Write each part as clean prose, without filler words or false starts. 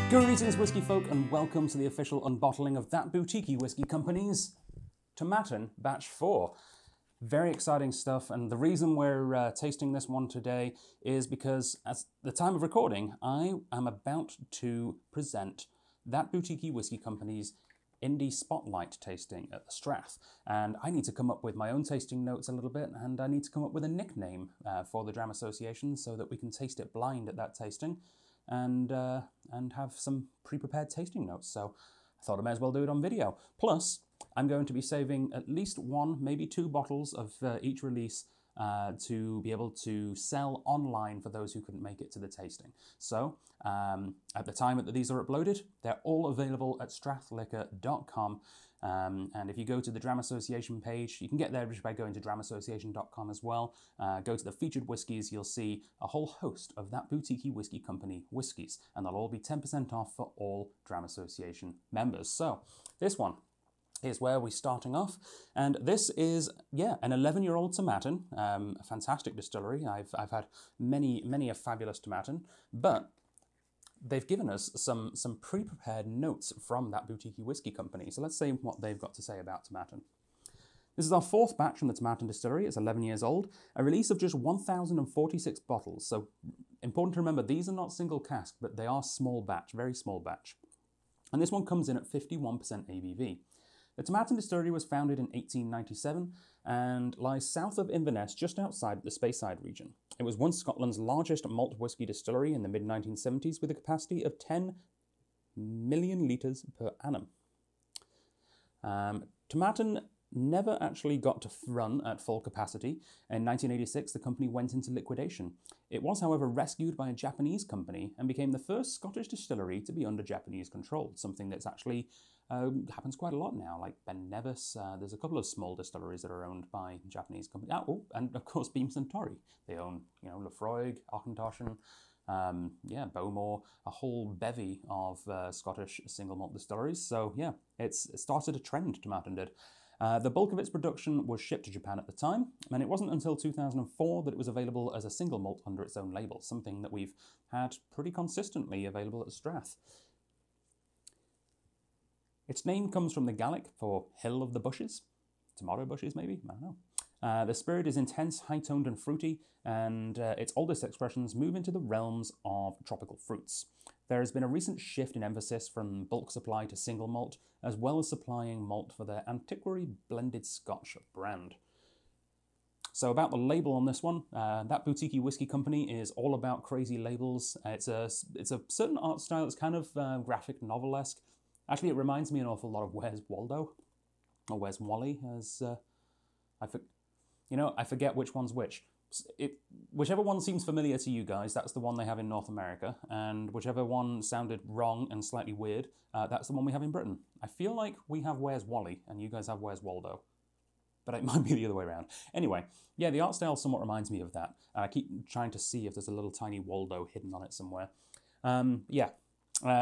Greetings, whiskey folk, and welcome to the official unbottling of That Boutique Whiskey Company's Tomatin Batch 4. Very exciting stuff, and the reason we're tasting this one today is because at the time of recording, I am about to present That Boutique Whiskey Company's Indie Spotlight tasting at the Strath, and I need to come up with my own tasting notes a little bit, and I need to come up with a nickname for the Dram Association so that we can taste it blind at that tasting. And have some pre-prepared tasting notes. So I thought I may as well do it on video. Plus, I'm going to be saving at least one, maybe two bottles of each release to be able to sell online for those who couldn't make it to the tasting. So at the time that these are uploaded, they're all available at strathliquor.com. And if you go to the Dram Association page, you can get there just by going to dramassociation.com as well. Go to the featured whiskies, you'll see a whole host of That Boutique Whiskey Company whiskies, and they'll all be 10% off for all Dram Association members. So this one is where we're starting off, and this is, an 11-year-old Tomatin, a fantastic distillery. I've had many a fabulous Tomatin, but they've given us some pre-prepared notes from That Boutique Whiskey Company. So let's see what they've got to say about Tomatin. This is our fourth batch from the Tomatin distillery. It's 11 years old. A release of just 1,046 bottles. So important to remember, these are not single cask, but they are small batch, very small batch. And this one comes in at 51% ABV. The Tomatin distillery was founded in 1897 and lies south of Inverness, just outside the Speyside region. It was once Scotland's largest malt whisky distillery in the mid-1970s with a capacity of 10 million litres per annum. Tomatin never actually got to run at full capacity. In 1986, the company went into liquidation. It was, however, rescued by a Japanese company and became the first Scottish distillery to be under Japanese control, something that's actually happens quite a lot now, like Ben Nevis. There's a couple of small distilleries that are owned by Japanese companies. Oh, and of course Beam Suntory. They own, Lefroy, Auchentoshan, Bowmore, a whole bevy of Scottish single malt distilleries. So yeah, it started a trend, Tomatin did. The bulk of its production was shipped to Japan at the time, and it wasn't until 2004 that it was available as a single malt under its own label, something that we've had pretty consistently available at Strath. Its name comes from the Gaelic for hill of the bushes, tomato bushes maybe, I don't know. The spirit is intense, high-toned and fruity, and its oldest expressions move into the realms of tropical fruits. There has been a recent shift in emphasis from bulk supply to single malt, as well as supplying malt for their Antiquary Blended Scotch brand. So about the label on this one, That Boutique Whiskey Company is all about crazy labels. It's a certain art style. It's kind of graphic novel-esque. Actually, it reminds me an awful lot of Where's Waldo, or Where's Wally, as I forget which one's which. Whichever one seems familiar to you guys, that's the one they have in North America, and whichever one sounded wrong and slightly weird, that's the one we have in Britain. I feel like we have Where's Wally, and you guys have Where's Waldo. But it might be the other way around. Anyway, yeah, the art style somewhat reminds me of that. And I keep trying to see if there's a little tiny Waldo hidden on it somewhere.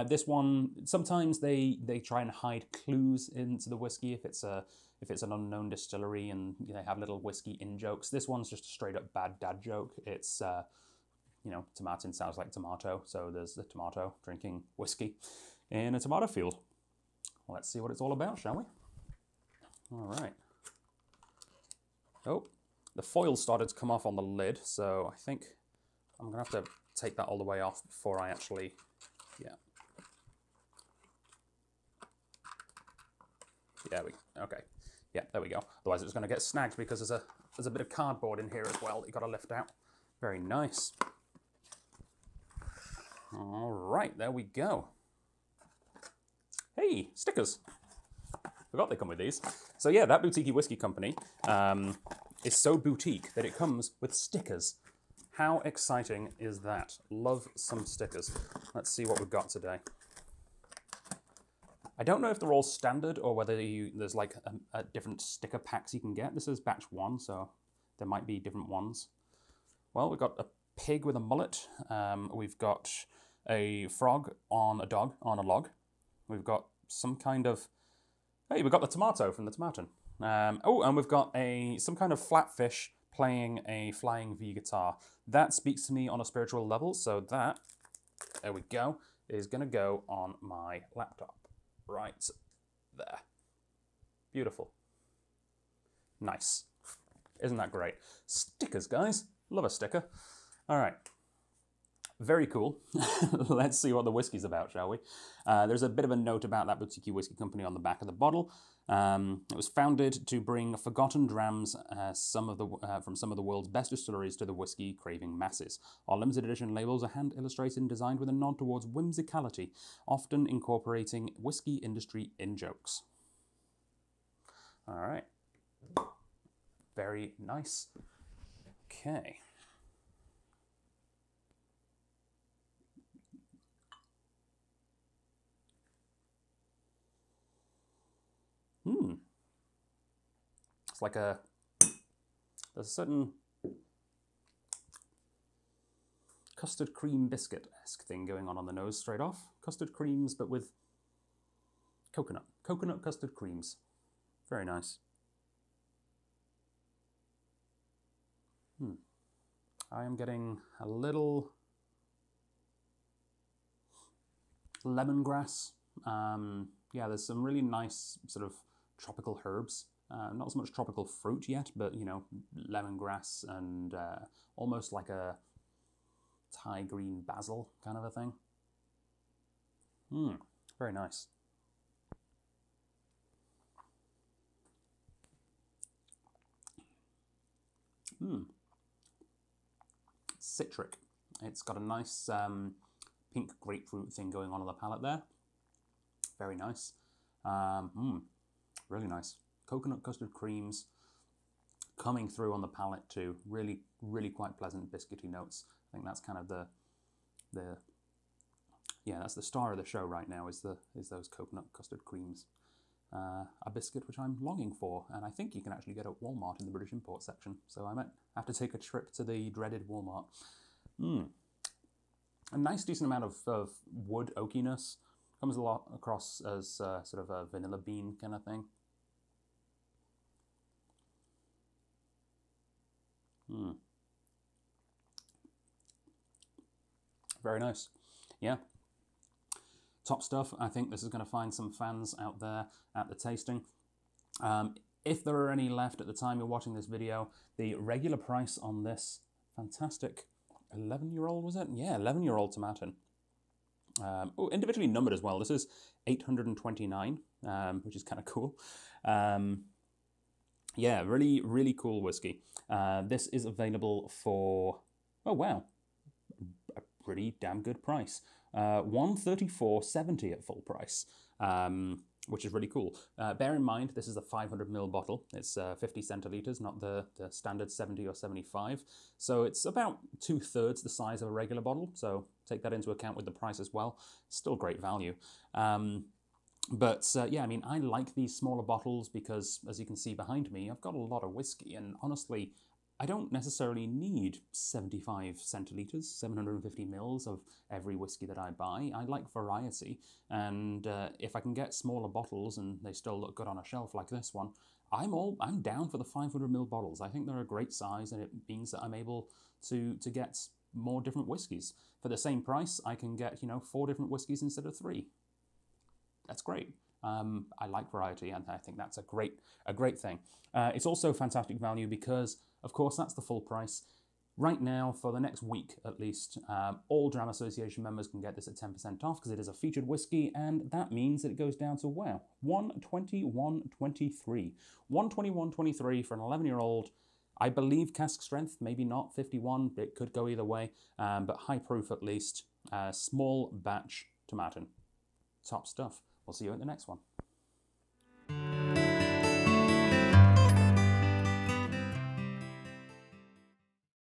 This one, sometimes they try and hide clues into the whiskey if it's an unknown distillery and they have little whiskey in-jokes. This one's just a straight-up bad dad joke. It's, Tomatin sounds like tomato, so there's the tomato drinking whiskey in a tomato field. Let's see what it's all about, shall we? All right. Oh, the foil started to come off on the lid, so I think I'm going to have to take that all the way off before I actually, okay. Yeah, there we go. Otherwise it's going to get snagged because there's a bit of cardboard in here as well that you've got to lift out. Very nice. All right, there we go. Hey, stickers. Forgot they come with these. So yeah, That Boutique Whiskey Company is so boutique that it comes with stickers. How exciting is that? Love some stickers. Let's see what we've got today. I don't know if they're all standard or whether there's like a different sticker packs you can get. This is batch 1, so there might be different ones. Well, we've got a pig with a mullet. We've got a frog on a dog on a log. We've got some kind of... Hey, we've got the tomato from the Tomatin. And we've got some kind of flatfish playing a flying V guitar. That speaks to me on a spiritual level, so that, there we go, is going to go on my laptop right there. Beautiful. Nice. Isn't that great? Stickers, guys. Love a sticker. All right. Very cool. Let's see what the whiskey's about, shall we? There's a bit of a note about that boutique whiskey company on the back of the bottle. It was founded to bring forgotten drams from some of the world's best distilleries to the whiskey-craving masses. Our limited edition labels are hand-illustrated and designed with a nod towards whimsicality, often incorporating whiskey industry in-jokes. All right. Very nice. Okay. It's like there's a certain custard cream biscuit-esque thing going on the nose straight off. Custard creams, but with coconut. Coconut custard creams. Very nice. I am getting a little lemongrass. Yeah, there's some really nice sort of tropical herbs. Not so much tropical fruit yet, but, you know, lemongrass and almost like a Thai green basil kind of a thing. Very nice. Citric. It's got a nice pink grapefruit thing going on the palate there. Very nice. Really nice. Coconut custard creams coming through on the palate too. Really, really quite pleasant biscuity notes. I think that's kind of that's the star of the show right now, is those coconut custard creams. A biscuit which I'm longing for, and I think you can actually get at Walmart in the British import section. So I might have to take a trip to the dreaded Walmart. A nice decent amount of wood oakiness. Comes a lot across as sort of a vanilla bean kind of thing. Very nice. Yeah. Top stuff. I think this is going to find some fans out there at the tasting. If there are any left at the time you're watching this video, the regular price on this fantastic 11-year-old, was it? Yeah, 11-year-old Tomatin. Individually numbered as well. This is 829, which is kind of cool. Yeah, really, really cool whiskey. This is available for, oh wow, a pretty damn good price. $134.70 at full price, which is really cool. Bear in mind, this is a 500ml bottle. It's 50 centilitres, not the standard 70 or 75. So it's about 2/3 the size of a regular bottle. So take that into account with the price as well. Still great value. Yeah, I mean, I like these smaller bottles because, as you can see behind me, I've got a lot of whiskey, and honestly, I don't necessarily need 75 centilitres, 750 mils of every whiskey that I buy. I like variety, and if I can get smaller bottles and they still look good on a shelf like this one, I'm down for the 500ml bottles. I think they're a great size, and it means that I'm able to get more different whiskies. For the same price, I can get, 4 different whiskies instead of 3. That's great. I like variety, and I think that's a great thing. It's also fantastic value because, of course, that's the full price. Right now, for the next week at least, all Dram Association members can get this at 10% off because it is a featured whiskey, and that means that it goes down to, wow, $121.23. $121.23 for an 11-year-old. I believe cask strength, maybe not 51, but it could go either way, but high proof at least. Small batch Tomatin. Top stuff. We'll see you at the next one.